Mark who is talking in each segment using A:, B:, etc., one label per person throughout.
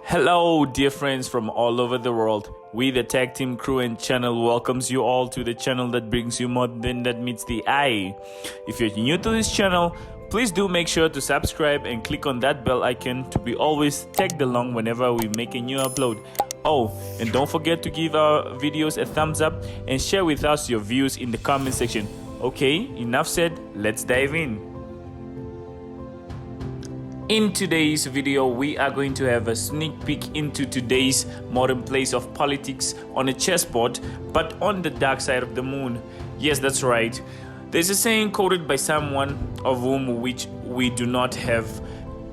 A: Hello, dear friends from all over the world. We, the Tag Team Crew and channel, welcomes you all to the channel that brings you more than that meets the eye. If you're new to this channel, please do make sure to subscribe and click on that bell icon to be always tagged along whenever we make a new upload. Oh, and don't forget to give our videos a thumbs up and share with us your views in the comment section. Okay, enough said, let's dive in. In today's video, we are going to have a sneak peek into today's modern place of politics on a chessboard, but on the dark side of the moon. Yes, that's right. There's a saying quoted by someone of whom which we do not have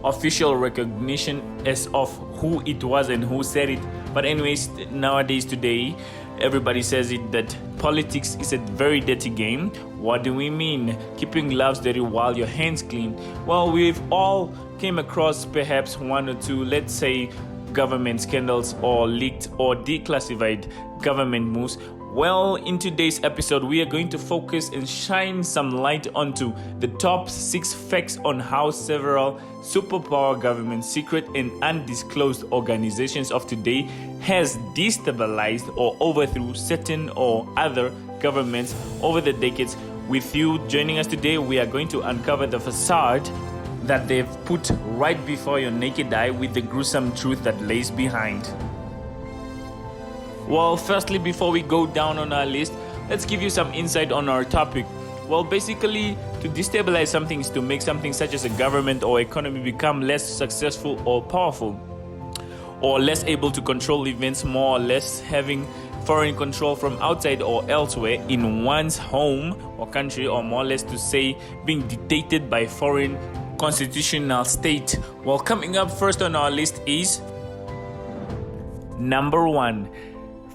A: official recognition as of who it was and who said it. But anyways, nowadays, today, everybody says it that politics is a very dirty game. What do we mean? Keeping gloves dirty while your hands clean? Well, we've all came across perhaps one or two, let's say, government scandals or leaked or declassified government moves. Well, in today's episode, we are going to focus and shine some light onto the top 6 facts on how several superpower governments, secret and undisclosed organizations of today has destabilized or overthrew certain or other governments over the decades. With you joining us today, we are going to uncover the facade that they've put right before your naked eye with the gruesome truth that lays behind. Well, firstly, before we go down on our list, let's give you some insight on our topic. Well, basically, to destabilize something is to make something such as a government or economy become less successful or powerful, or less able to control events, more or less having foreign control from outside or elsewhere in one's home or country, or more or less to say being dictated by foreign constitutional state. Well, coming up first on our list is number 1.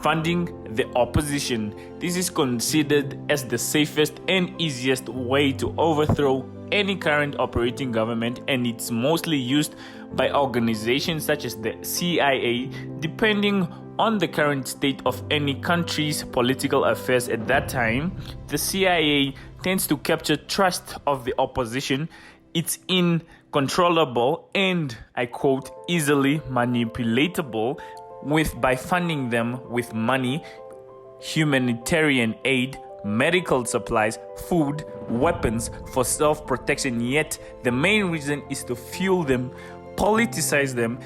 A: Funding the opposition. This is considered as the safest and easiest way to overthrow any current operating government, and it's mostly used by organizations such as the CIA. Depending on the current state of any country's political affairs at that time, the CIA tends to capture trust of the opposition. It's uncontrollable and, I quote, easily manipulatable by funding them with money, humanitarian aid, medical supplies, food, weapons for self-protection. Yet the main reason is to fuel them, politicize them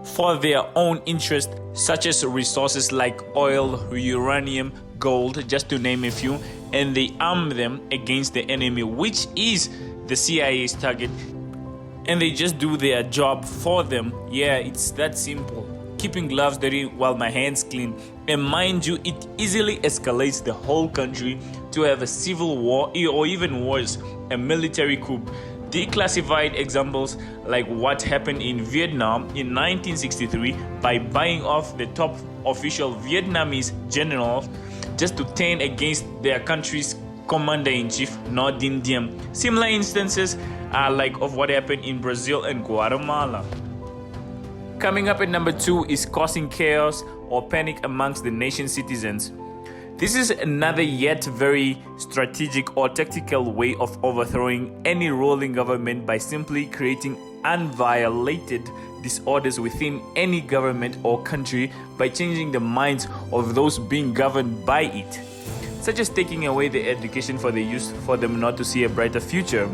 A: for their own interest, such as resources like oil, uranium, gold, just to name a few, and they arm them against the enemy, which is the CIA's target, and they just do their job for them. Yeah, it's that simple. Keeping gloves dirty while my hands clean. And mind you, it easily escalates the whole country to have a civil war, or even worse, a military coup. Declassified examples like what happened in Vietnam in 1963 by buying off the top official Vietnamese generals just to turn against their country's commander-in-chief, Ngo Dinh Diem. Similar instances are like of what happened in Brazil and Guatemala. Coming up at number 2 is causing chaos or panic amongst the nation's citizens. This is another yet very strategic or tactical way of overthrowing any ruling government by simply creating unviolated disorders within any government or country by changing the minds of those being governed by it, such as taking away the education for the youth for them not to see a brighter future,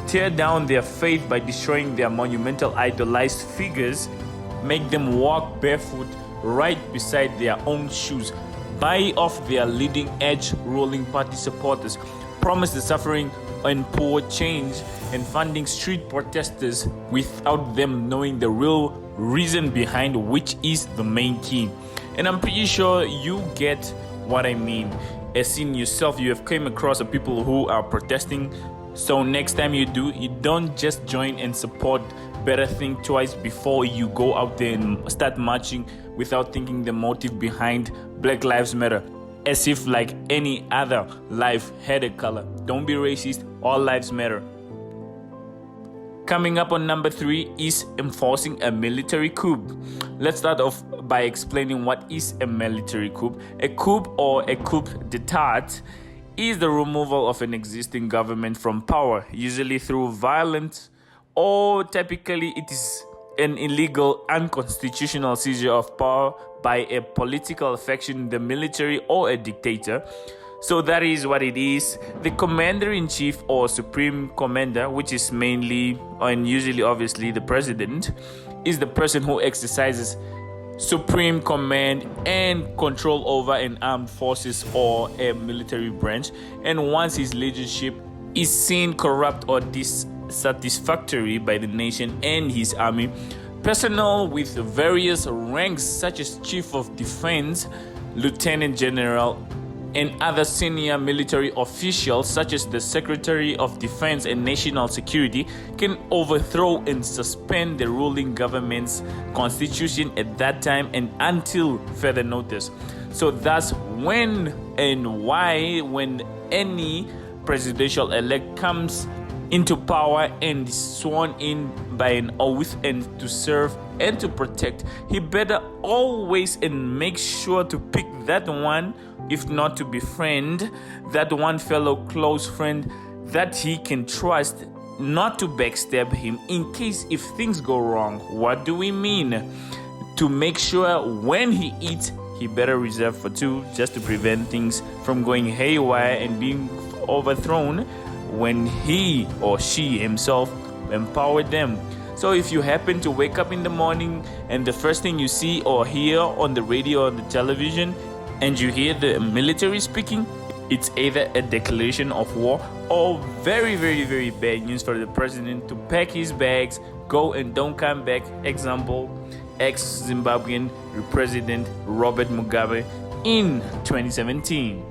A: tear down their faith by destroying their monumental idolized figures, make them walk barefoot right beside their own shoes, buy off their leading edge ruling party supporters, promise the suffering and poor change, and funding street protesters without them knowing the real reason behind, which is the main key. And I'm pretty sure you get what I mean. As in yourself, you have come across the people who are protesting. So next time you do, you don't just join and support. Better think twice before you go out there and start marching without thinking the motive behind Black Lives Matter, as if like any other life had a color. Don't be racist, all lives matter. Coming up on number 3 is enforcing a military coup. Let's start off by explaining what is a military coup. A coup, or a coup d'état, is the removal of an existing government from power, usually through violence, or typically it is an illegal, unconstitutional seizure of power by a political faction, the military, or a dictator. So that is what it is. The commander-in-chief or supreme commander, which is mainly and usually obviously the president, is the person who exercises supreme command and control over an armed forces or a military branch. And once his leadership is seen corrupt or dissatisfactory by the nation and his army, personnel with various ranks such as chief of defense, lieutenant general, and other senior military officials such as the Secretary of Defense and National Security can overthrow and suspend the ruling government's constitution at that time and until further notice. So that's when and why, when any presidential elect comes into power and is sworn in by an oath and to serve and to protect, he better always and make sure to pick that one, if not to befriend, that one fellow close friend that he can trust, not to backstab him in case if things go wrong. What do we mean? To make sure when he eats, he better reserve for two, just to prevent things from going haywire and being overthrown when he or she himself empowered them. So if you happen to wake up in the morning and the first thing you see or hear on the radio or the television and you hear the military speaking, it's either a declaration of war or very, very, very bad news for the president to pack his bags, go and don't come back. Example, ex-Zimbabwean President Robert Mugabe in 2017.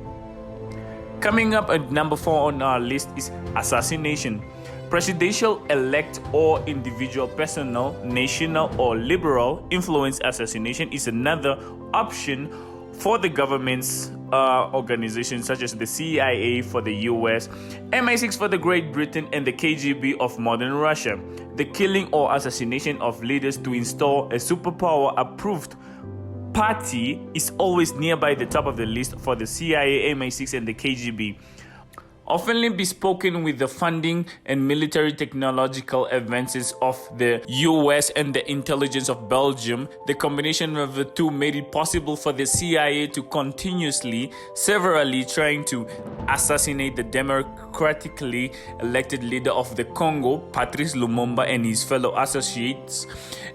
A: Coming up at number 4 on our list is assassination. Presidential elect or individual personnel, national or liberal influence assassination is another option for the government's organizations such as the CIA for the US, MI6 for the Great Britain, and the KGB of modern Russia. The killing or assassination of leaders to install a superpower approved party is always nearby the top of the list for the CIA, MI6, and the KGB. Oftenly bespoken with the funding and military technological advances of the US and the intelligence of Belgium, the combination of the two made it possible for the CIA to continuously, severally trying to assassinate the democratically elected leader of the Congo, Patrice Lumumba, and his fellow associates.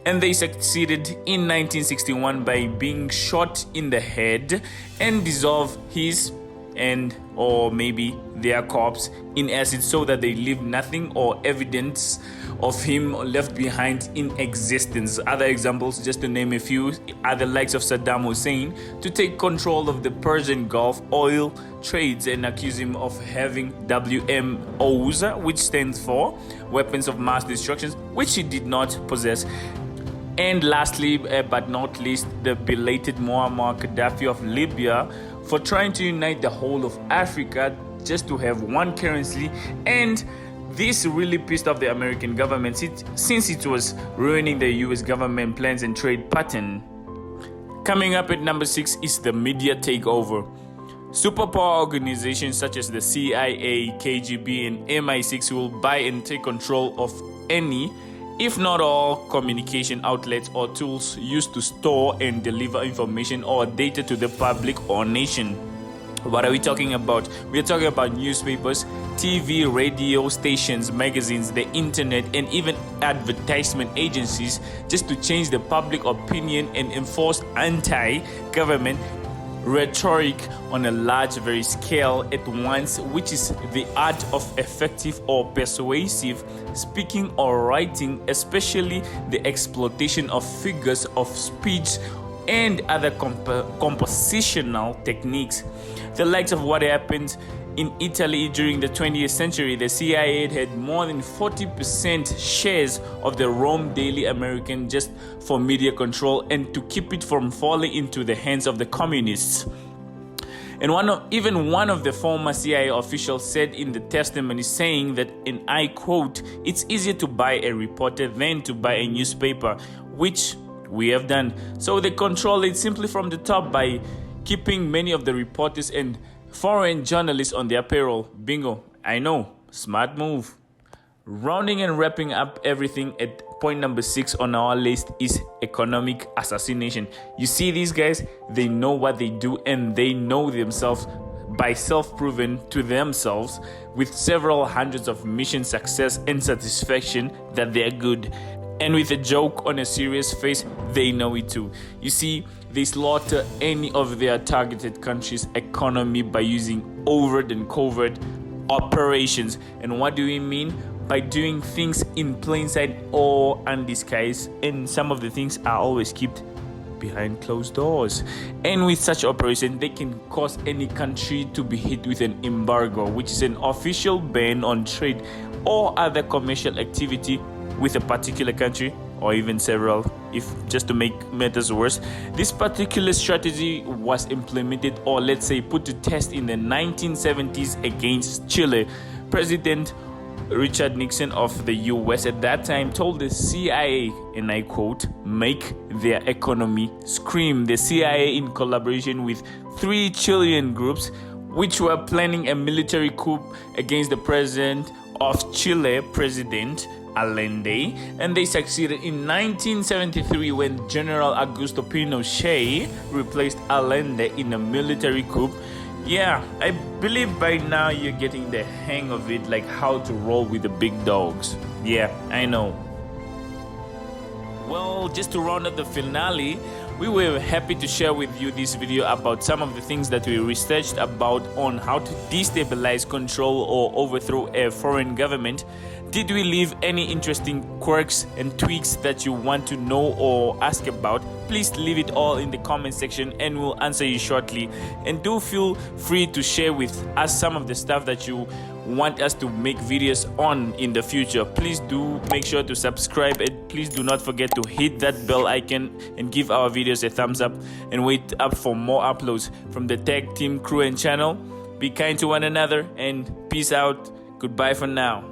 A: And they succeeded in 1961 by being shot in the head and dissolve his and or maybe their corpse in acid so that they leave nothing or evidence of him left behind in existence. Other examples, just to name a few, are the likes of Saddam Hussein to take control of the Persian Gulf oil trades and accuse him of having WMOs, which stands for weapons of mass destruction, which he did not possess. And lastly, but not least, the belated Muammar Gaddafi of Libya for trying to unite the whole of Africa just to have one currency. And this really pissed off the American government since it was ruining the US government plans and trade pattern. Coming up at number 6 is the media takeover. Superpower organizations such as the CIA, KGB, and MI6 will buy and take control of any, if not all, communication outlets or tools used to store and deliver information or data to the public or nation. What are we talking about? We are talking about newspapers, TV, radio stations, magazines, the internet, and even advertisement agencies, just to change the public opinion and enforce anti-government rhetoric on a large very scale at once, which is the art of effective or persuasive speaking or writing, especially the exploitation of figures of speech and other compositional techniques. The likes of what happened in Italy during the 20th century. The CIA had more than 40% shares of the Rome Daily American just for media control and to keep it from falling into the hands of the communists. And even one of the former CIA officials said in the testimony, saying that, and I quote, "It's easier to buy a reporter than to buy a newspaper," which we have done. So they control it simply from the top by keeping many of the reporters and foreign journalists on their payroll. Bingo. I know. Smart move. Rounding and wrapping up everything at point number 6 on our list is economic assassination. You see, these guys, they know what they do, and they know themselves by self-proven to themselves with several hundreds of mission success and satisfaction that they're good. And with a joke on a serious face, they know it too. You see, they slaughter any of their targeted countries' economy by using overt and covert operations. And what do we mean? By doing things in plain sight or undisguised, and some of the things are always kept behind closed doors. And with such operation, they can cause any country to be hit with an embargo, which is an official ban on trade or other commercial activity with a particular country, or even several, if just to make matters worse. This particular strategy was implemented, or let's say put to test, in the 1970s against Chile. President Richard Nixon of the US at that time told the CIA, and I quote, "make their economy scream." The CIA, in collaboration with 3 Chilean groups, which were planning a military coup against the president of Chile, President Allende, and they succeeded in 1973 when General Augusto Pinochet replaced Allende in a military coup. Yeah, I believe by now you're getting the hang of it, like how to roll with the big dogs. Yeah, I know. Well, just to round up the finale, we were happy to share with you this video about some of the things that we researched about on how to destabilize, control, or overthrow a foreign government. Did we leave any interesting quirks and tweaks that you want to know or ask about? Please leave it all in the comment section and we'll answer you shortly. And do feel free to share with us some of the stuff that you want us to make videos on in the future. Please do make sure to subscribe, and please do not forget to hit that bell icon and give our videos a thumbs up, and wait up for more uploads from the tech team, crew, and channel. Be kind to one another, and peace out. Goodbye for now.